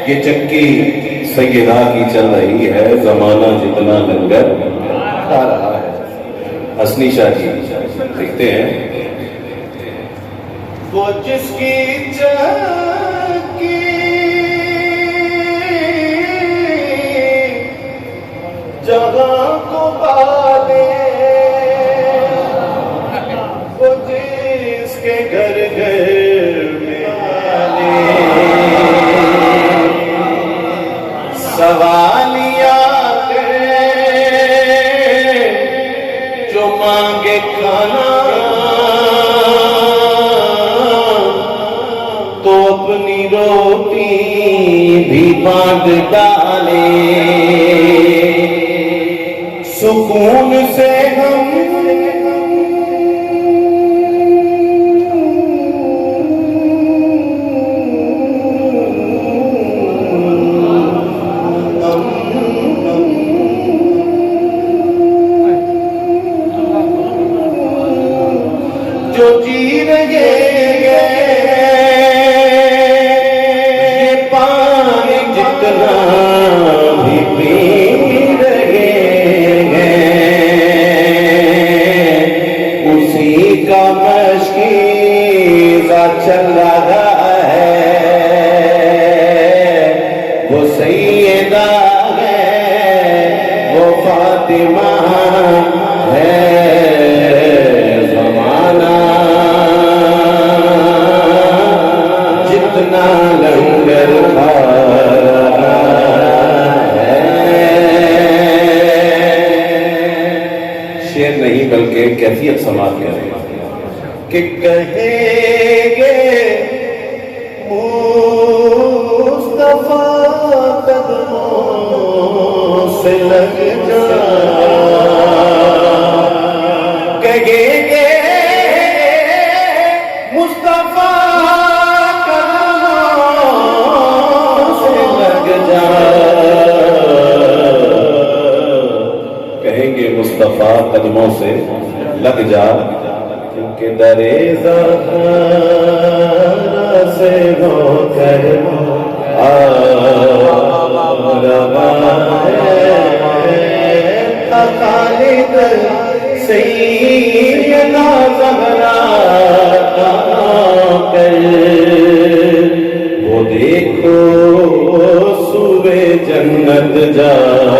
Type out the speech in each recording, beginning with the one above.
یہ چکی سیدہ کی چل رہی ہے، زمانہ جتنا لنگر کھا رہا ہے۔ حسنی شاہ جی دیکھتے ہیں، وہ جس کی چکی جہاں کو پالے، وہ جس کے گھر گھر میں آلے، سوالیات جو مانگے کھانا تو اپنی روٹی بھی باندھ ڈالے، سکون سے ہم جو جی رہے یہ پانی جتنا بھی پی رہے ہیں، اسی کا مشکیزہ چل رہا ہے، وہ سیدہ ہے، وہ فاطمہ ہے، جتنا لنگر کھا ہے۔ شعر نہیں بلکہ کیفیت سماعت کریں کہ کہیں گے مصطفیٰ قدموں سے لگ جا، کہیں گے مصطفیٰ کہیں گے مصطفیٰ قدموں سے لگ جا، کیونکہ درِ زخم سے ہو کر خالد سیدہ زہرا کا کر، وہ دیکھو سوئے جنت جا رہا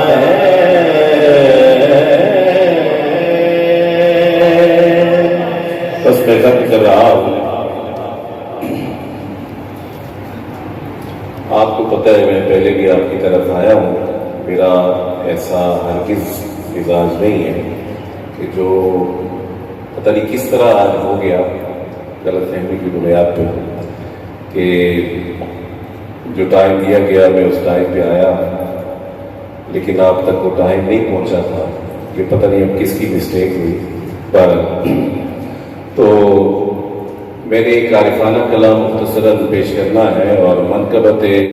ہے۔ بس میں ختم کر رہا ہوں۔ آپ کو پتہ ہے میں پہلے بھی آپ کی طرف آیا ہوں، میرا ایسا ہرگز مزاج نہیں ہے کہ جو پتہ نہیں کس طرح آج ہو گیا غلط فہمی کی بنیاد پہ کہ جو ٹائم دیا گیا میں اس ٹائم پہ آیا، لیکن آپ تک وہ ٹائم نہیں پہنچا تھا، یہ پتہ نہیں اب کس کی مسٹیک ہوئی۔ پر تو میں نے ایک عارفانہ کلام مختصراً پیش کرنا ہے، اور منقبت